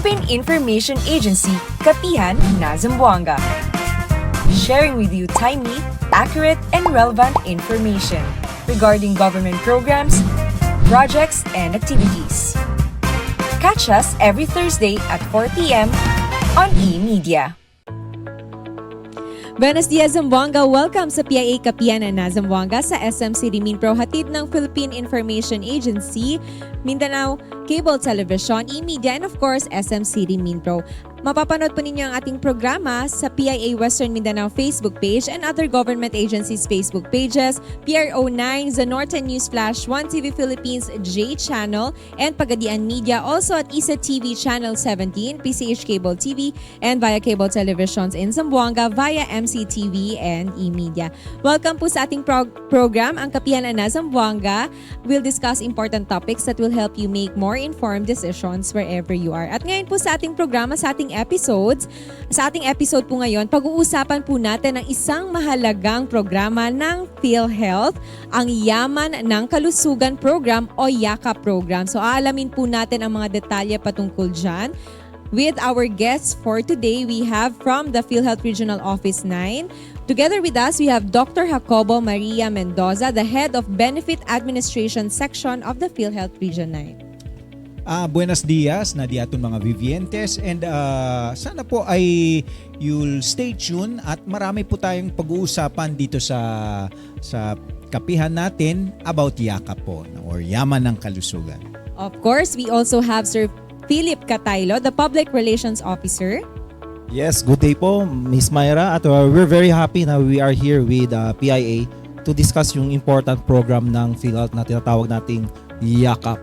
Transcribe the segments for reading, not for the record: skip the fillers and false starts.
Philippine Information Agency, Kapihan na Zamboanga. Sharing with you timely, accurate, and relevant information regarding government programs, projects, and activities. Catch us every Thursday at 4 p.m. on eMedia. Buenos dias, Zamboanga! Welcome sa PIA Kapihan na Zamboanga sa SM City Minpro, hatid ng Philippine Information Agency, Mindanao Cable Television, eMedia, and of course, SM City Minpro. Mapapanood po ninyo ang ating programa sa PIA Western Mindanao Facebook page and other government agencies' Facebook pages, PRO9, The Northern News Flash, 1TV Philippines J Channel, and Pagadian Media, also at ISA TV Channel 17, PCH Cable TV, and via cable televisions in Zamboanga via MCTV and eMedia. Welcome po sa ating program, ang Kapihan na Zamboanga. We'll discuss important topics that will help you make more informed decisions wherever you are. At ngayon po sa ating programa, sa ating episode po ngayon, pag-uusapan po natin ang isang mahalagang programa ng PhilHealth, ang Yaman ng Kalusugan Program o YAKA Program. So aalamin po natin ang mga detalye patungkol dyan. With our guests for today, we have from the PhilHealth Regional Office 9. Together with us, we have Dr. Jacobo Maria Mendoza, the Head of Benefit Administration Section of the PhilHealth Region 9. Buenos dias, nadiaton mga Vivientes, and sana po ay you'll stay tuned at marami po tayong pag-uusapan dito sa kapihan natin about YAKA po or Yaman ng Kalusugan. Of course, we also have Sir Philip Cataylo, the Public Relations Officer. Yes, good day po, Miss Myra. At we're very happy na we are here with PIA to discuss yung important program ng PhilHealth na tinatawag nating YAKA.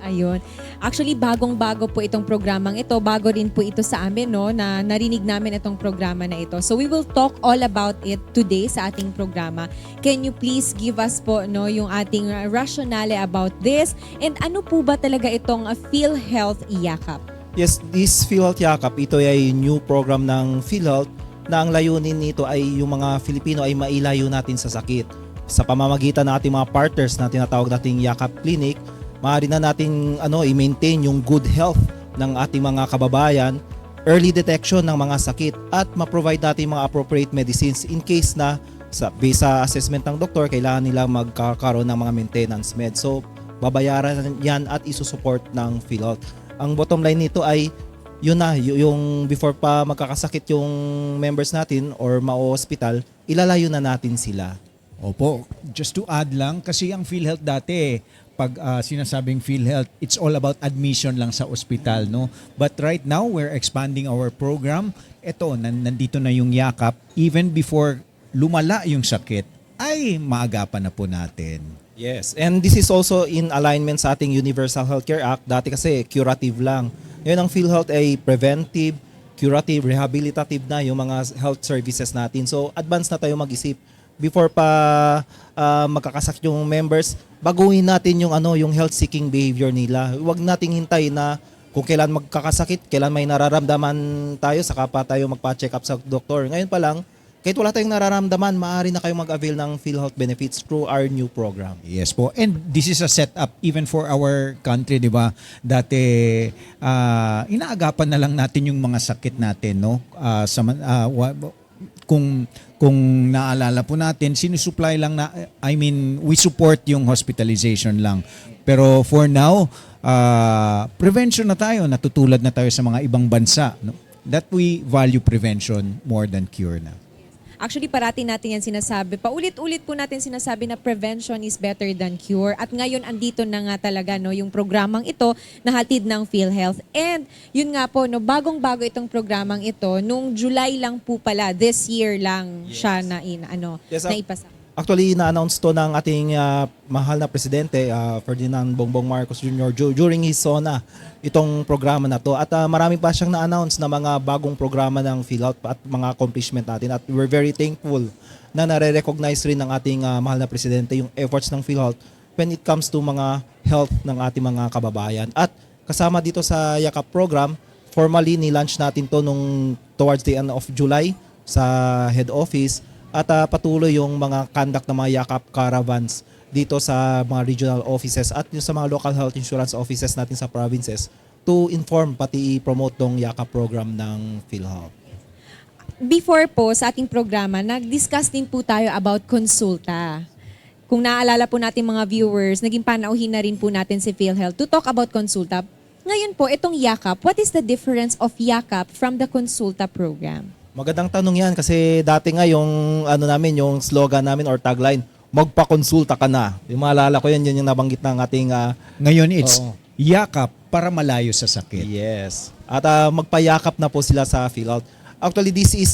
Ayun. Actually, bagong-bago po itong programang ito. Bago rin po ito sa amin, no, na narinig namin itong programa na ito. So we will talk all about it today sa ating programa. Can you please give us po yung ating rationale about this? And ano po ba talaga itong PhilHealth Yakap? Yes, this PhilHealth Yakap, ito ay new program ng PhilHealth na ang layunin nito ay yung mga Filipino ay mailayo natin sa sakit. Sa pamamagitan ng ating mga partners na tinatawag nating Yakap Clinic, maaari na natin i-maintain yung good health ng ating mga kababayan, early detection ng mga sakit, at ma-provide natin mga appropriate medicines in case na based sa assessment ng doktor, kailangan nila magkakaroon ng mga maintenance meds. So, babayaran yan at isusupport ng PhilHealth. Ang bottom line nito ay yun na, yung before pa magkakasakit yung members natin or ma-hospital, ilalayo na natin sila. Opo, just to add lang, kasi ang PhilHealth dati, pag sinasabing PhilHealth, it's all about admission lang sa ospital, no? But right now, we're expanding our program. Ito, nandito na yung yakap. Even before lumala yung sakit, ay maagapan na po natin. Yes, and this is also in alignment sa ating Universal Healthcare Act. Dati kasi curative lang. Ngayon ang PhilHealth ay preventive, curative, rehabilitative na yung mga health services natin. So advance na tayo mag-isip. Before pa magkakasakit yung members, baguhin natin yung health seeking behavior nila. Huwag nating hintay na kung kailan magkakasakit, kailan may nararamdaman tayo, saka pa tayo magpa-check up sa doktor. Ngayon pa lang, kahit wala tayong nararamdaman, maaari na kayong mag-avail ng PhilHealth benefits through our new program. Yes po. And this is a setup even for our country, di ba? Dati, inaagapan na lang natin yung mga sakit natin, no? Kung naalala po natin, sinusupply lang we support yung hospitalization lang. Pero for now, prevention na tayo, natutulad na tayo sa mga ibang bansa. No? That we value prevention more than cure na. Actually, parati natin yan sinasabi. Paulit-ulit po natin sinasabi na prevention is better than cure. At ngayon, andito na nga talaga yung programang ito na hatid ng PhilHealth. And yun nga po, bagong-bago itong programang ito, nung July lang po pala, this year lang siya naipasa. Actually, na-announce to ng ating mahal na presidente, Ferdinand Bongbong Marcos Jr. during his SONA, itong programa na to. At marami pa siyang na-announce na mga bagong programa ng PhilHealth at mga accomplishment natin. At we're very thankful na nare-recognize rin ng ating mahal na presidente yung efforts ng PhilHealth when it comes to mga health ng ating mga kababayan. At kasama dito sa YAKAP program, formally ni-launch natin to towards the end of July sa head office. At patuloy yung mga conduct ng mga YAKAP caravans dito sa mga regional offices at yung sa mga local health insurance offices natin sa provinces to inform pati i-promote tong yakap program ng PhilHealth. Before po sa ating programa, nag-discuss din po tayo about konsulta. Kung naalala po natin mga viewers, naging panauhin na rin po natin si PhilHealth to talk about konsulta. Ngayon po, itong yakap, what is the difference of yakap from the konsulta program? Magandang tanong yan kasi dati nga yung yung slogan namin or tagline, magpa-konsulta ka na. Yung maalala ko yan, yun yung nabanggit ng ating Ngayon, it's Oo. yakap para malayo sa sakit. yes. At magpayakap na po sila sa PhilHealth. Actually, this is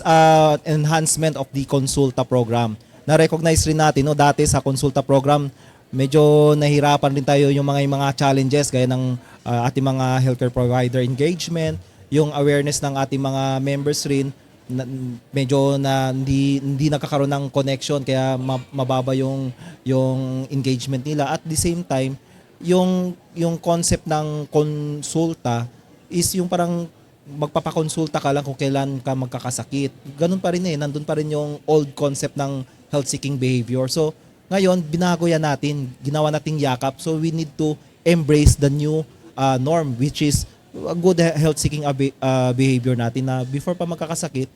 enhancement of the konsulta program. Na-recognize rin natin, no, dati sa konsulta program, medyo nahirapan rin tayo yung mga challenges gaya ng ating mga healthcare provider engagement, yung awareness ng ating mga members rin, medyo na hindi nakakaroon ng connection kaya mababa yung engagement nila. At the same time, yung concept ng konsulta is yung parang magpapakonsulta ka lang kung kailan ka magkakasakit. Ganun pa rin nandun pa rin yung old concept ng health-seeking behavior. So, ngayon, binago yan natin, ginawa nating yakap. So, we need to embrace the new norm, which is a good health-seeking behavior natin na before pa magkakasakit,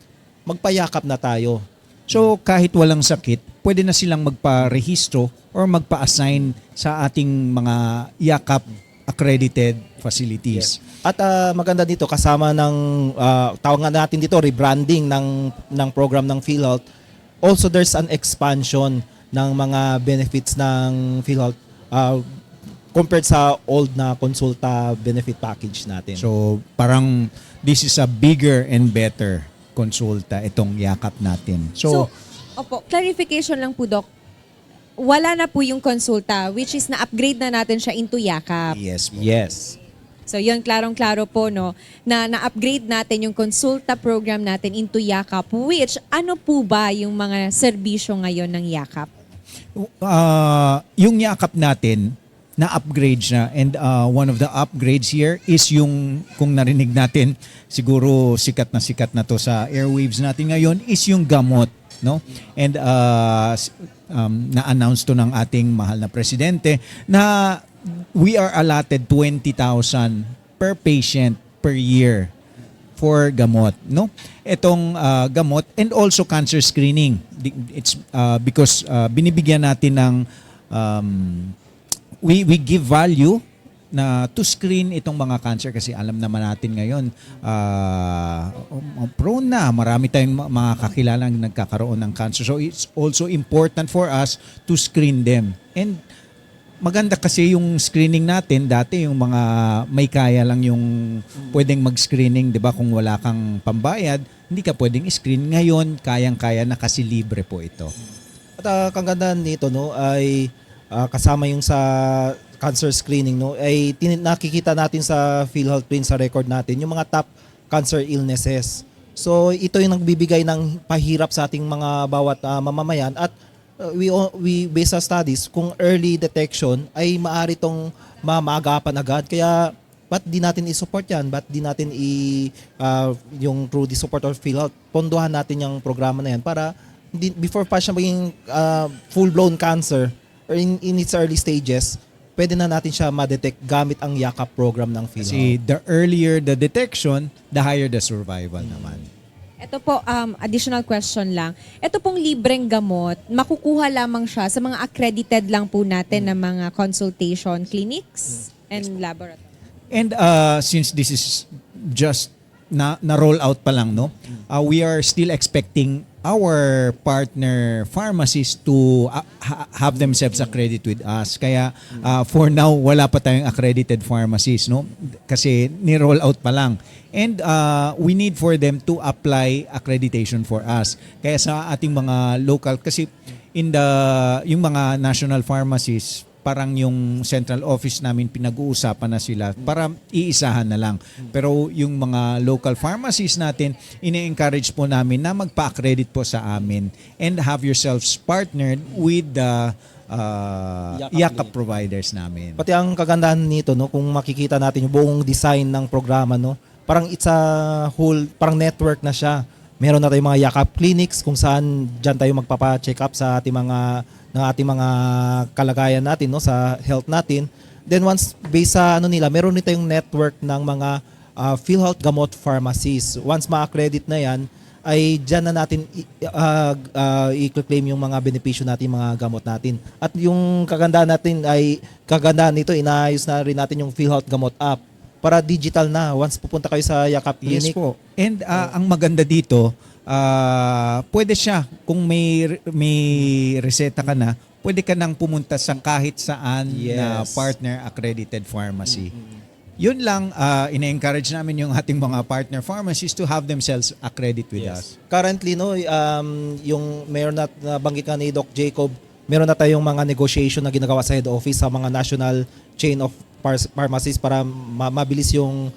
magpayakap na tayo. So kahit walang sakit, pwede na silang magpa-rehistro or magpa-assign sa ating mga yakap accredited facilities. At maganda dito, kasama ng, tawag nga natin dito, rebranding ng program ng PhilHealth. Also, there's an expansion ng mga benefits ng PhilHealth compared sa old na konsulta benefit package natin. So parang this is a bigger and better konsulta itong yakap natin. So, opo, clarification lang po, Doc. Wala na po yung konsulta, which is na-upgrade na natin siya into yakap. Yes. po. yes. So, yun, klarong-klaro po, no, na na-upgrade natin yung konsulta program natin into yakap, which, ano po ba yung mga serbisyo ngayon ng yakap? Yung yakap natin, na-upgrade siya. And one of the upgrades here is yung, kung narinig natin, siguro sikat na to sa airwaves natin ngayon, is yung gamot. No? And na-announce to ng ating mahal na presidente na we are allotted 20,000 per patient per year for gamot, no? Itong gamot and also cancer screening. It's because binibigyan natin ng we give value na to screen itong mga cancer kasi alam naman natin ngayon prone na marami tayong mga kakilalang nagkakaroon ng cancer, so it's also important for us to screen them. And maganda kasi yung screening natin, dati yung mga may kaya lang yung pwedeng mag-screening, 'di ba? Kung wala kang pambayad, hindi ka pwedeng i-screen. Ngayon, kayang-kaya na kasi libre po ito. At kagandahan nito, no, ay kasama yung sa cancer screening, no, ay nakikita natin sa PhilHealth Print sa record natin yung mga top cancer illnesses. So ito yung nagbibigay ng pahirap sa ating mga bawat mamamayan at we base sa studies kung early detection ay maaari tong maagapan agad. Kaya ba't di natin i-support yan? Ba't di natin yung through the support of PhilHealth, pondohan natin yung programa na yan para before pa siya maging full-blown cancer or in its early stages, pwede na natin siya ma-detect gamit ang yakap program ng PhilHealth. Kasi the earlier the detection, the higher the survival naman. Ito po, additional question lang. Ito pong libreng gamot, makukuha lamang siya sa mga accredited lang po natin na mga consultation clinics and laboratory. And since this is just na-roll out pa lang, no? We are still expecting our partner pharmacies to have themselves accredited with us. Kaya for now, wala pa tayong accredited pharmacies, no? Kasi ni-roll out pa lang. And we need for them to apply accreditation for us. Kaya sa ating mga local, kasi yung mga national pharmacies, parang yung central office namin pinag-uusapan na sila para iisahan na lang. Pero yung mga local pharmacies natin, ine-encourage po namin na magpa-accredit po sa amin and have yourselves partnered with the yakap providers namin. Pati ang kagandahan nito, no, kung makikita natin yung buong design ng programa, no, parang it's a whole, parang network na siya. Meron na tayong mga yakap clinics kung saan dyan tayo magpapa-check up sa ating mga kalagayan natin, no, sa health natin. Then once based sa ano nila, meron nila yung network ng mga PhilHealth gamot pharmacies. Once ma-accredit na yan, ay dyan na natin i-claim yung mga benepisyo natin, mga gamot natin. At yung kagandaan nito, inaayos na rin natin yung PhilHealth gamot app para digital na once pupunta kayo sa Yakap Yes Clinic. po. And ang maganda dito, pwede siya, kung may reseta ka na, pwede ka nang pumunta sa kahit saan na Yes. partner accredited pharmacy. Yun lang, ina-encourage namin yung ating mga partner pharmacies to have themselves accredit with us. Currently, no, yung meron na nabanggit ka ni Doc Jacob, meron na tayong mga negotiation na ginagawa sa head office sa mga national chain of pharmacies para mabilis yung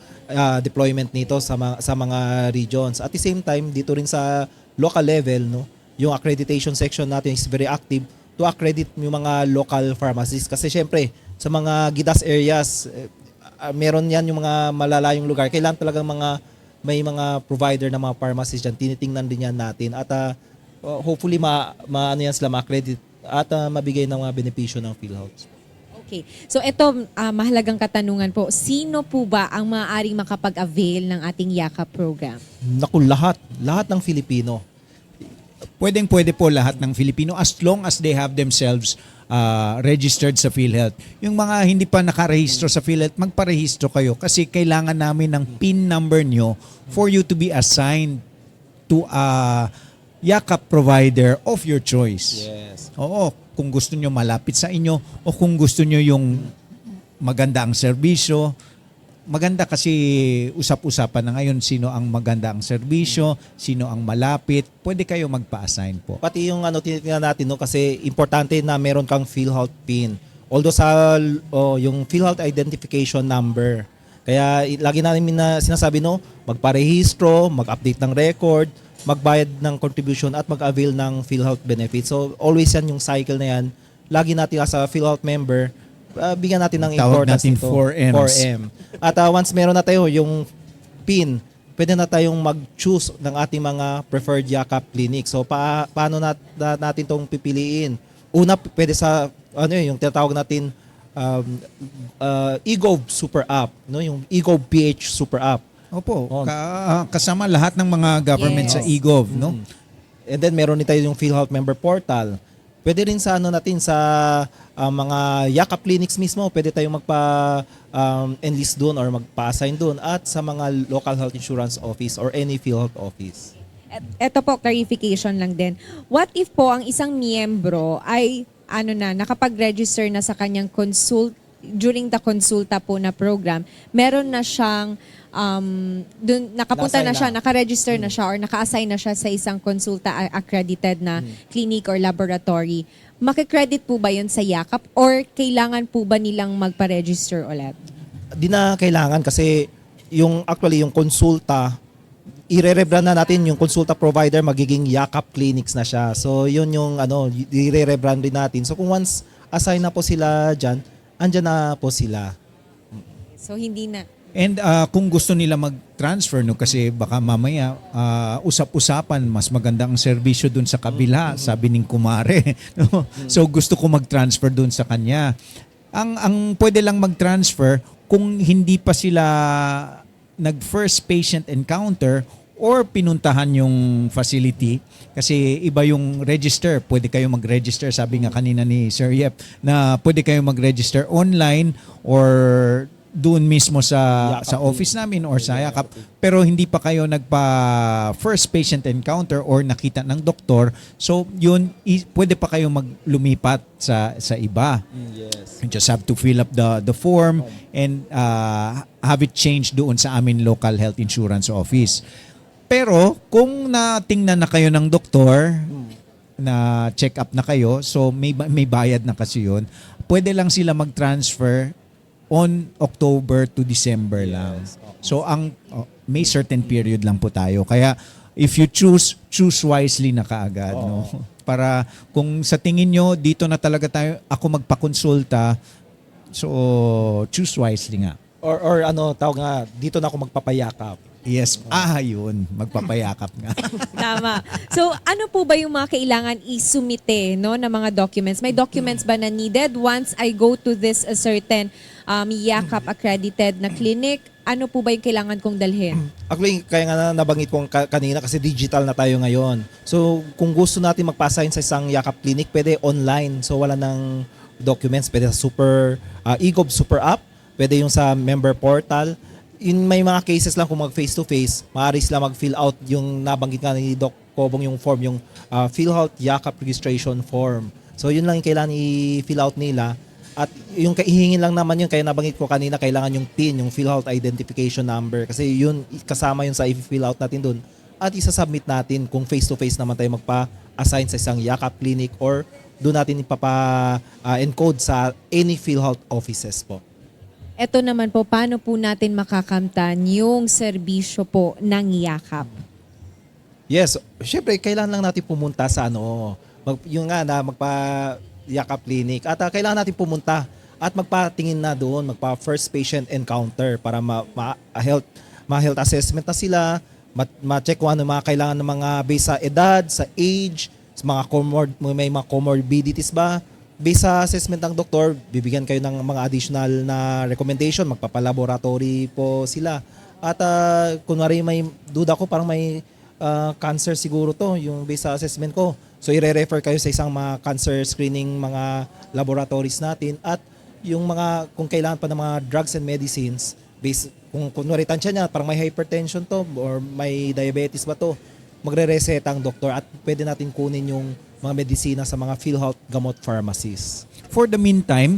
deployment nito sa mga regions. At the same time, dito rin sa local level, no, yung accreditation section natin is very active to accredit yung mga local pharmacies. Kasi syempre, sa mga GIDAS areas, meron yan yung mga malalayong lugar. Kailangan talagang may mga provider na mga pharmacies dyan. Tinitingnan din yan natin. At hopefully ano yan sila ma-accredit at mabigay ng mga benepisyo ng PhilHealth. Okay. So ito, mahalagang katanungan po. Sino po ba ang maaaring makapag-avail ng ating Yakap program? Naku, lahat ng Filipino. Pwede po lahat ng Filipino as long as they have themselves registered sa PhilHealth. Yung mga hindi pa nakarehistro sa PhilHealth, magparehistro kayo kasi kailangan namin ng PIN number nyo for you to be assigned to a Yakap provider of your choice. Yes. Oo, kung gusto nyo malapit sa inyo o kung gusto nyo yung maganda ang serbisyo. Maganda kasi usap-usapan na ngayon sino ang maganda ang serbisyo, sino ang malapit. Pwede kayo magpa-assign po. Pati yung tinitingnan natin, no, kasi importante na meron kang PhilHealth PIN. Although yung PhilHealth identification number. Kaya lagi namin sinasabi, no, magparehistro, mag-update ng record, magbayad ng contribution at mag-avail ng PhilHealth benefits. So always yan yung cycle na yan. Lagi natin as a PhilHealth member, bigyan natin ng Tawag importance natin nito. 4Ms. 4M. At once meron na tayo yung PIN, pwede na tayong mag-choose ng ating mga preferred Yakap clinic. So paano natin tong pipiliin? Una, pwede sa yung tinatawag natin eGov Super App, no, yung eGov PH Super App. Opo, kasama lahat ng mga government sa eGov, no? And then meron din tayo yung PhilHealth member portal. Pwede rin sa natin sa mga Yakap clinics mismo, pwede tayong enlist doon or magpa-assign doon at sa mga local health insurance office or any PhilHealth office. Ito po, clarification lang din. What if po ang isang miyembro ay nakapag-register na sa kanyang during the konsulta po na program, meron na siyang nakapunta na siya, naka-register na siya or naka-assign na siya sa isang konsulta accredited na clinic or laboratory. Makikredit po ba yun sa Yakap or kailangan po ba nilang magpa-register ulit? Di na kailangan kasi yung konsulta, ire-rebrand na natin yung konsulta provider, magiging Yakap clinics na siya. So yun yung ire-rebrand din natin. So kung once assign na po sila dyan, andyan na po sila. So hindi na. And kung gusto nila mag-transfer, no, kasi baka mamaya usap-usapan, mas maganda ang serbisyo dun sa kabila, sabi ng kumare. No? So gusto ko mag-transfer dun sa kanya. Ang pwede lang mag-transfer kung hindi pa sila nag-first patient encounter or pinuntahan yung facility. Kasi iba yung register. Pwede kayo mag-register, sabi nga kanina ni Sir Yep, na pwede kayo mag-register online or doon mismo sa office namin or sa Yakap, pero hindi pa kayo nagpa first patient encounter or nakita ng doktor, so yun pwede pa kayo maglumipat sa iba. Yes. You just have to fill up the form and have it changed doon sa amin local health insurance office. Pero kung natingnan na kayo ng doktor, na check up na kayo, so may bayad na kasi yun, pwede lang sila mag-transfer on October to December lang. So may certain period lang po tayo. Kaya if you choose wisely na kaagad, no? Para kung sa tingin nyo dito na talaga ako magpakonsulta, so choose wisely nga. Or tawag nga, dito na ako magpapayakap. Yes. Yun. Magpapayakap nga. Tama. So, ano po ba yung mga kailangan isumite, no, na mga documents? May documents ba na needed once I go to this certain Yakap accredited na clinic, ano po ba yung kailangan kong dalhin? Actually, kaya nga nabanggit ko kanina kasi digital na tayo ngayon. So, kung gusto natin magpa-assign sa isang Yakap Clinic, pwede online. So, wala ng documents. Pwede sa eGov Super App. Pwede yung sa member portal. May mga cases lang kung mag face-to-face, maaari sila mag-fill out yung nabanggit nga ni Doc Cobong yung form, yung PhilHealth Yakap Registration Form. So, yun lang yung kailangan i-fill out nila. At yung hihingin lang naman yun, kaya nabanggit ko kanina, kailangan yung PIN, yung PhilHealth Identification Number. Kasi yun, kasama yun sa i-fill out natin dun. At isa-submit natin kung face-to-face naman tayo magpa-assign sa isang Yakap Clinic or doon natin ipapa-encode sa any PhilHealth offices po. Ito naman po, paano po natin makakamtan yung serbisyo po ng Yakap? Yes, syempre, kailangan lang natin pumunta sa yung nga na Yakap Clinic. At kailangan natin pumunta at magpatingin na doon, magpa-first patient encounter para ma-health assessment na sila, ma-check kung ano mga kailangan ng mga based sa edad, sa age, sa may mga comorbidities ba. Based sa assessment ng doktor, bibigyan kayo ng mga additional na recommendation, magpapalaboratory po sila. At kunwari may duda ko, parang may cancer siguro to, yung based sa assessment ko. So i-refer kayo sa isang mga cancer screening mga laboratories natin at yung mga kung kailangan pa ng mga drugs and medicines based kung kunwari tansya niya parang may hypertension to or may diabetes ba to, magre-reseta ang doktor at pwede natin kunin yung mga medisina sa mga PhilHealth gamot pharmacies. For the meantime,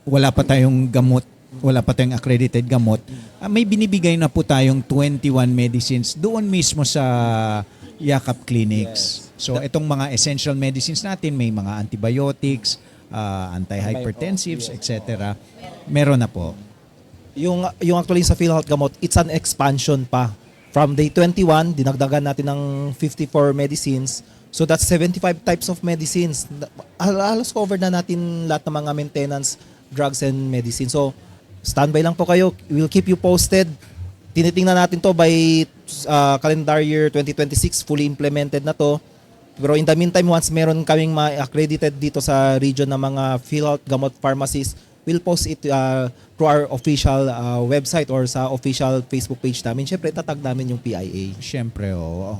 wala pa tayong gamot, wala pa tayong accredited gamot. May binibigay na po tayong 21 medicines doon mismo sa Yakap Clinics. So itong mga essential medicines natin, may mga antibiotics, antihypertensives, etc. Meron na po. Yung actually sa PhilHealth gamot, it's an expansion pa. From day 21, dinagdagan natin ng 54 medicines. So that's 75 types of medicines. Halos cover na natin lahat ng mga maintenance, drugs and medicines. So standby lang po kayo. We'll keep you posted. Tinitingnan natin to by calendar year 2026, fully implemented na to. Pero in the meantime, once meron kaming ma-accredited dito sa region ng mga PhilHealth gamot pharmacies, we'll post it through our official website or sa official Facebook page namin. Siyempre, tatag namin yung PIA. Siyempre, oo.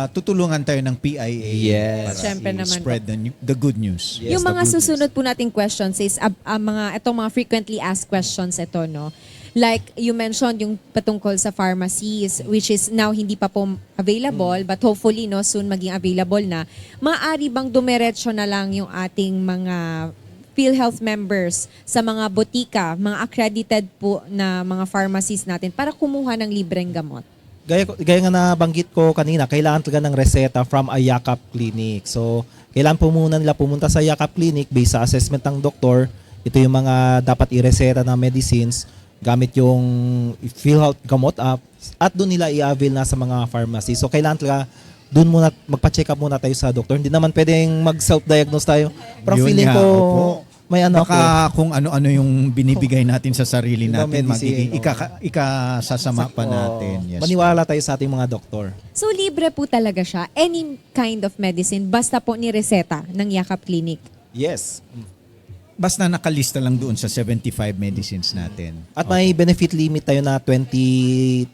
Tutulungan tayo ng PIA Yes. para Siyempre naman spread the good news. Yes, yung the mga good susunod po nating questions is itong mga frequently asked questions ito, no? Like you mentioned yung patungkol sa pharmacies which is now hindi pa po available but hopefully no soon maging available na. Maaari bang dumiretso na lang yung ating mga PhilHealth members sa mga botika, mga accredited po na mga pharmacies natin para kumuha ng libreng gamot? Gaya nga nabanggit ko kanina, kailangan talaga ng reseta from a Yakap Clinic. So, kailangan po muna nila pumunta sa Yakap Clinic based sa assessment ng doktor. Ito yung mga dapat i-reseta na medicines gamit yung PhilHealth gamot app at doon nila i-avail na sa mga pharmacy. So, kailangan talaga doon muna, magpa-check up muna tayo sa doktor. Hindi naman pwedeng mag-self-diagnose tayo. Parang Yun feeling nga, ko opo. may Baka kung ano-ano yung binibigay natin sa sarili Ibang natin, medicine, ikasasama pa natin. Yes. Maniwala tayo sa ating mga doktor. So libre po talaga siya, any kind of medicine, basta po ni reseta ng Yakap Clinic. Yes. Basta nakalista lang doon sa 75 medicines natin. At may benefit limit tayo na 20,000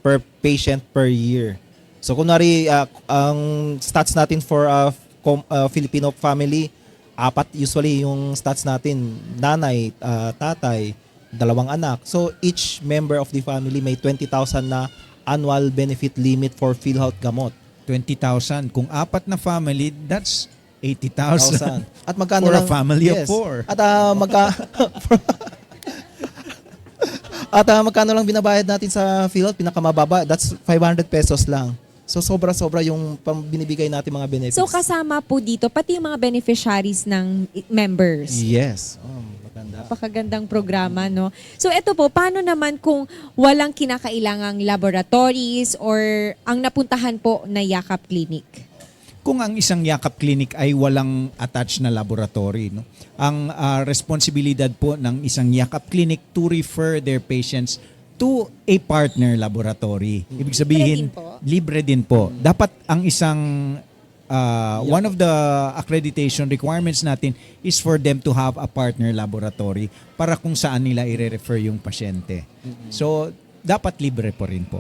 per patient per year. So kunwari ang stats natin for a Filipino family, usually yung stats natin, nanay, tatay, 2 anak. So each member of the family may 20,000 na annual benefit limit for PhilHealth gamot. 20,000. Kung 4 na family, that's 80,000. At magkano For a lang family of 4. At magkano lang binabayad natin sa PhilHealth, pinakamababa, that's 500 pesos lang. So sobra-sobra yung binibigay natin mga benefits. So kasama po dito pati yung mga beneficiaries ng members. Yes. Maganda. Napakagandang programa, no? So ito po, paano naman kung walang kinakailangang laboratories or ang napuntahan po na Yakap Clinic? Kung ang isang Yakap Clinic ay walang attached na laboratory, no? Ang responsibilidad po ng isang Yakap Clinic to refer their patients to a partner laboratory. Ibig sabihin, libre din po. Dapat ang isang one of the accreditation requirements natin is for them to have a partner laboratory para kung saan nila i-refer yung pasyente. So, dapat libre po rin po.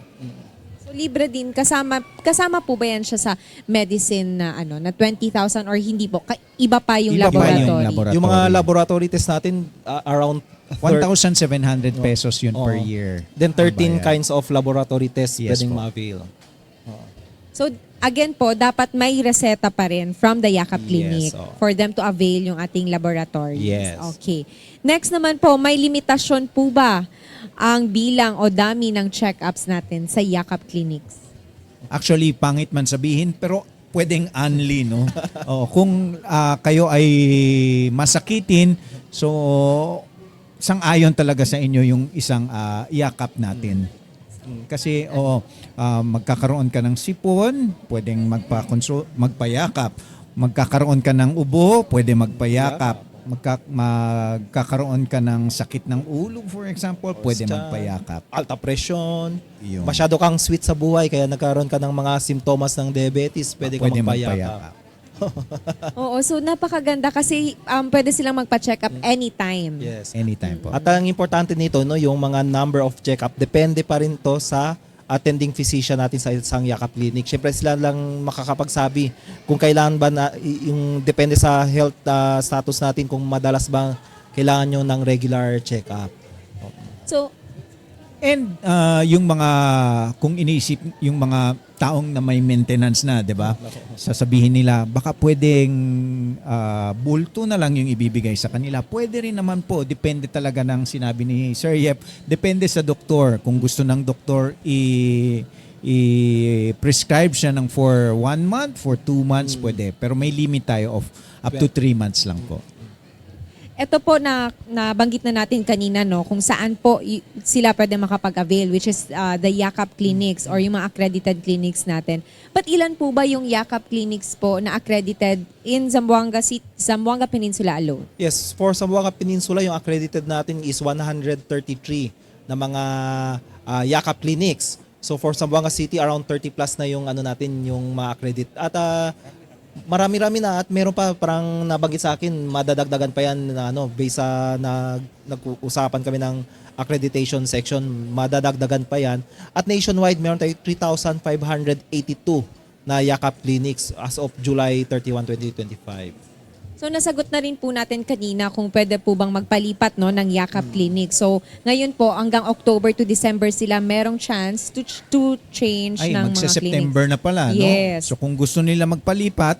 So libre din kasama po ba yan siya sa medicine na na 20,000 or hindi po? Iba pa yung Iba pa laboratory. yung laboratory. Yung mga laboratory test natin, around 1,700 pesos yun per Oo. year. Then 13 Ang bayad. kinds of laboratory tests Yes pwedeng po. ma-avail. So again po, dapat may reseta pa rin from the Yakap Clinic Yes, oo. for them to avail yung ating laboratories. Yes. Okay. Next naman po, may limitasyon po ba ang bilang o dami ng check-ups natin sa Yakap Clinics? Actually, pangit man sabihin, pero pwedeng unli, no? Kung kayo ay masakitin, so sang-ayon talaga sa inyo yung isang yakap natin. Kasi magkakaroon ka ng sipon, pwedeng magpayakap. Magkakaroon ka ng ubo, pwede magpayakap. Magkakaroon ka ng sakit ng ulo, for example, pwede magpayakap. Alta presyon, Yun. masyado kang sweet sa buhay kaya nagkaroon ka ng mga simptomas ng diabetes, pwede kang Pwede magpayakap. Oo, so napakaganda kasi pwede silang magpa-check up anytime. Yes. Anytime po. At ang importante nito, no, yung mga number of check-up, depende pa rin to sa attending physician natin sa isang Yakap Clinic. Siyempre sila lang makakapagsabi kung kailangan ba na, yung depende sa health status natin kung madalas ba kailangan nyo ng regular check-up. So, And yung mga, kung iniisip yung mga taong na may maintenance na, di ba? Sasabihin nila, baka pwedeng bulto na lang yung ibibigay sa kanila. Pwede rin naman po, depende talaga ng sinabi ni Sir Yep, depende sa doktor. Kung gusto ng doktor i-prescribe siya ng for 1 month, for 2 months, pwede. Pero may limit tayo of up to 3 months lang po. ito po na nabanggit na natin kanina, no, kung saan po sila pwede makapag-avail, which is the Yakap Clinics or yung mga accredited clinics natin. But ilan po ba yung Yakap Clinics po na accredited in Zamboanga Peninsula alone? Yes, for Zamboanga Peninsula, yung accredited natin is 133 na mga Yakap Clinics. So for Zamboanga City, around 30 plus na yung natin yung ma-accredit. At marami-rami na at meron pa parang nabanggit sa akin, madadagdagan pa yan na based sa nag-usapan kami ng accreditation section, madadagdagan pa yan. At nationwide, meron tayo 3,582 na Yakap Clinics as of July 31, 2025. So nasagot na rin po natin kanina kung pwede po bang magpalipat ng Yakap Clinic. So ngayon po hanggang October to December sila merong chance to change Ay, ng mga magse-September clinics. na pala, no? Yes. So kung gusto nila magpalipat,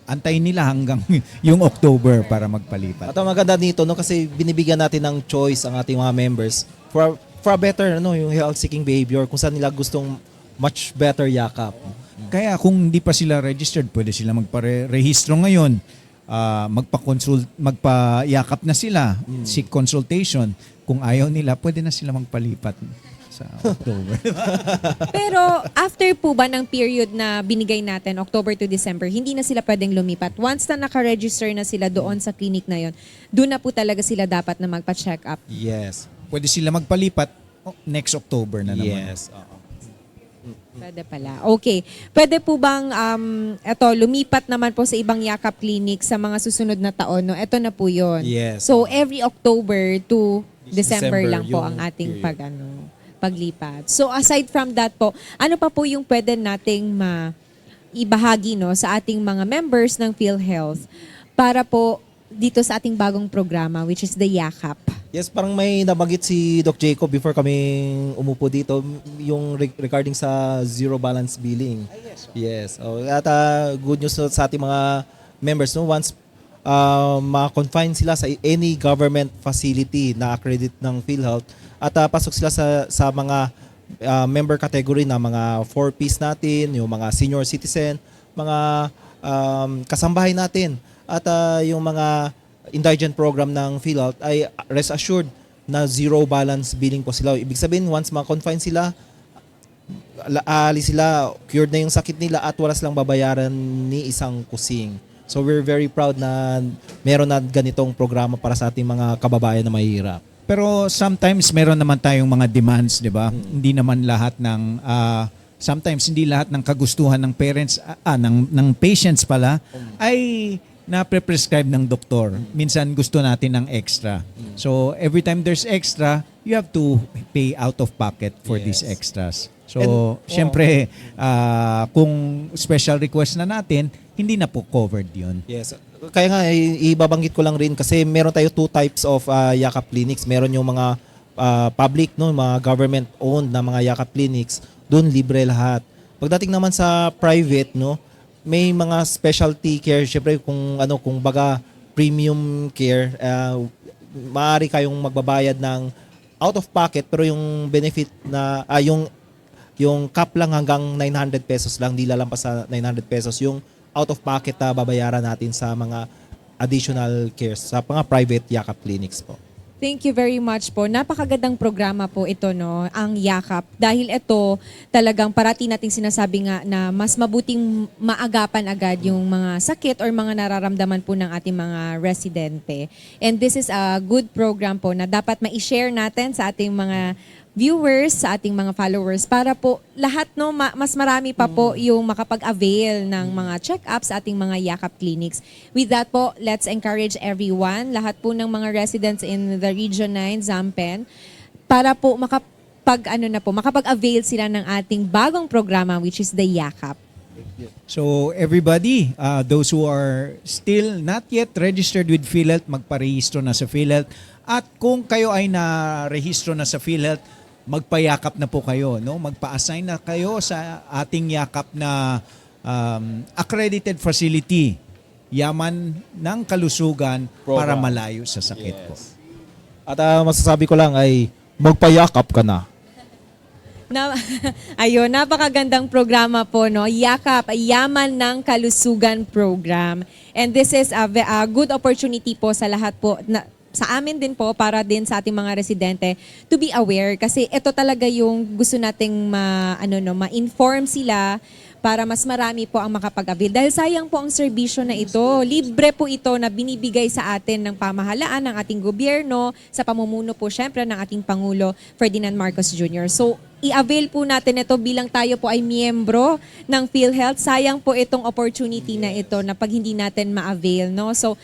antayin nila hanggang yung October para magpalipat. At ang maganda nito, kasi binibigyan natin ng choice ang ating mga members for a better yung health-seeking behavior kung saan nila gustong much better yakap. Kaya kung hindi pa sila registered, pwede sila magparehistro ngayon. Magpayakap na sila, seek consultation. Kung ayaw nila, pwede na sila magpalipat sa October. Pero after po ba ng period na binigay natin, October to December, hindi na sila pwedeng lumipat. Once na naka-register na sila doon sa clinic na yon, doon na po talaga sila dapat na magpa-check up. Yes. Pwede sila magpalipat next October na naman. Yes. Pwede pala. Okay. Pwede po bang lumipat naman po sa ibang Yakap Clinic sa mga susunod na taon? No? Ito na po yun. Yes. So every October to December December lang po yung ang ating period. paglipat. So aside from that po, ano pa po yung pwede nating ibahagi sa ating mga members ng PhilHealth para po dito sa ating bagong programa, which is the Yakap? Yes, parang may nabanggit si Doc Jacob before kami umupo dito, yung regarding sa zero balance billing. Yes. At good news sa ating mga members, once ma-confine sila sa any government facility na accredit ng PhilHealth at pasok sila sa mga member category na mga 4Ps natin, yung mga senior citizen, mga kasambahay natin at yung mga indigent program ng PhilHealth ay rest assured na zero balance billing po sila. Ibig sabihin, once ma-confine sila, alis sila, cured na yung sakit nila at wala silang babayaran ni isang kusing. So we're very proud na meron na ganitong programa para sa ating mga kababayan na mahihirap. Pero sometimes meron naman tayong mga demands, di ba? Hindi naman lahat ng sometimes hindi lahat ng kagustuhan ng parents, ng patients pala, ay na-prescribe ng doktor. Minsan gusto natin ng extra. So every time there's extra, you have to pay out of pocket for these extras. So, syempre, kung special request na natin, hindi na po covered yun. Yes. Kaya nga, ibabanggit ko lang rin kasi meron tayo 2 types of yakap clinics. Meron yung mga public, no, mga government-owned na mga yakap clinics. Doon libre lahat. Pagdating naman sa private, no, may mga specialty care. Syempre, kung baga premium care, maaari kayong magbabayad ng out of pocket pero yung benefit na yung cap lang hanggang 900 pesos lang, di lalampas sa 900 pesos yung out of pocket na babayaran natin sa mga additional cares sa mga private yakap clinics po. Thank you very much po. Napakagandang programa po ito, no, ang Yakap. Dahil ito talagang parati nating sinasabi nga na mas mabuting maagapan agad yung mga sakit or mga nararamdaman po ng ating mga residente. And this is a good program po na dapat ma-share natin sa ating mga viewers, sa ating mga followers para po lahat, no, mas marami pa po yung makapag-avail ng mga check-ups sa ating mga Yakap clinics. With that po, let's encourage everyone, lahat po ng mga residents in the Region 9, Zampen, para po makapag-avail sila ng ating bagong programa which is the Yakap. So everybody, those who are still not yet registered with PhilHealth, magparehistro na sa PhilHealth. At kung kayo ay na-rehistro na sa PhilHealth, magpayakap na po kayo, no? Magpa-assign na kayo sa ating yakap na accredited facility, Yaman ng Kalusugan para malayo sa sakit po. At masasabi ko lang ay magpayakap ka na. Ayun, napakagandang programa po, no? Yakap, Yaman ng Kalusugan Program. And this is a good opportunity po sa lahat po sa amin din po, para din sa ating mga residente to be aware kasi ito talaga yung gusto nating ma-inform sila para mas marami po ang makapag-avail. Dahil sayang po ang serbisyo na ito. Libre po ito na binibigay sa atin ng pamahalaan ng ating gobyerno sa pamumuno po syempre ng ating Pangulo Ferdinand Marcos Jr. So, i-avail po natin ito bilang tayo po ay miyembro ng PhilHealth. Sayang po itong opportunity na ito na pag hindi natin ma-avail, no? So,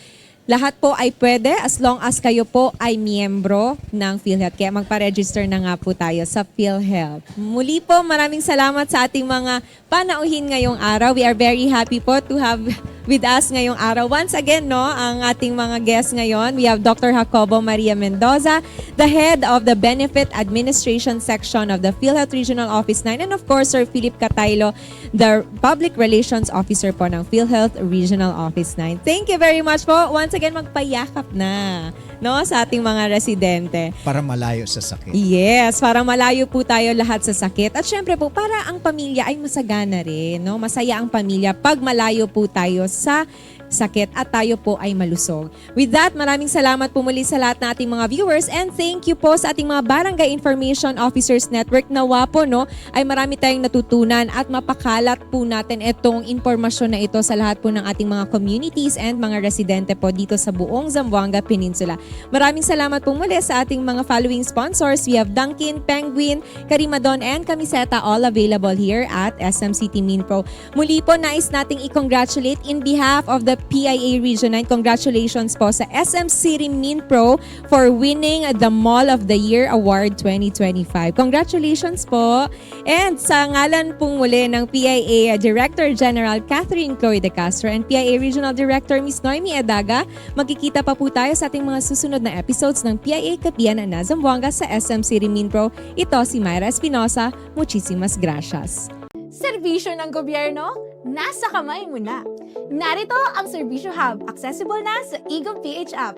lahat po ay pwede as long as kayo po ay miyembro ng PhilHealth. Kaya magpa-register na nga po tayo sa PhilHealth. Muli po, maraming salamat sa ating mga panauhin ngayong araw. We are very happy po to have with us ngayong araw. Once again, no, ang ating mga guests ngayon, we have Dr. Jacobo Maria Mendoza, the head of the Benefit Administration Section of the PhilHealth Regional Office 9, and of course, Sir Philip Cataylo, the Public Relations Officer po ng PhilHealth Regional Office 9. Thank you very much po. Once again, magpayakap na, no, sa ating mga residente. Para malayo sa sakit. Yes, para malayo po tayo lahat sa sakit. At syempre po, para ang pamilya ay masagana rin, no? Masaya ang pamilya pag malayo po tayo sa sakit at tayo po ay malusog. With that, maraming salamat po muli sa lahat ng ating mga viewers and thank you po sa ating mga Barangay Information Officers Network. Nawa po, no, ay marami tayong natutunan at mapakalat po natin itong impormasyon na ito sa lahat po ng ating mga communities and mga residente po dito sa buong Zamboanga Peninsula. Maraming salamat po muli sa ating mga following sponsors. We have Dunkin, Penguin, Karimadon, and Camiseta, all available here at SMCT Minpro. Muli po, nais nating i-congratulate in behalf of the PIA Region 9. Congratulations po sa SM City Minpro for winning the Mall of the Year Award 2025. Congratulations po. And sa ngalan pong muli ng PIA Director General Catherine Chloe De Castro and PIA Regional Director Ms. Noemi Edaga, magkikita pa po tayo sa ating mga susunod na episodes ng PIA Kapiyan na Zamboanga sa SM City Minpro. Ito si Myra Espinosa. Muchísimas gracias. Serbisyo ng gobyerno, nasa kamay mo na. Narito ang Serbisyo Hub, accessible na sa Eagle PH app.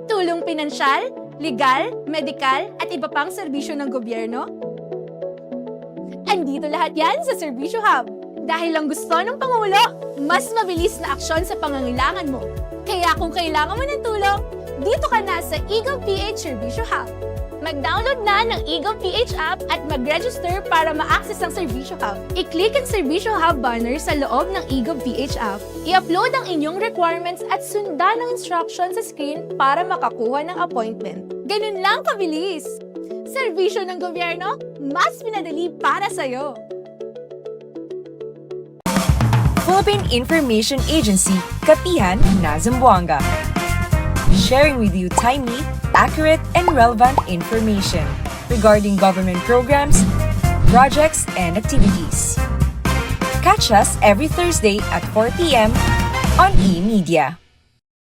Tulong pinansyal, legal, medikal, at iba pang serbisyo ng gobyerno. Andito lahat yan sa Serbisyo Hub. Dahil lang gusto ng Pangulo, mas mabilis na aksyon sa pangangailangan mo. Kaya kung kailangan mo ng tulong, dito ka na sa Eagle PH Serbisyo Hub. Mag-download na ng Eagle PH app at mag-register para ma-access ang Serbisyo Hub. I-click ang Serbisyo Hub banner sa loob ng Eagle PH app. I-upload ang inyong requirements at sundan ang instructions sa screen para makakuha ng appointment. Ganun lang kabilis! serbisyo ng gobyerno, mas pinadali para sa'yo. Philippine Information Agency, Kapihan na Zamboanga. Sharing with you timely, accurate, and relevant information regarding government programs, projects, and activities. Catch us every Thursday at 4 p.m. on eMedia.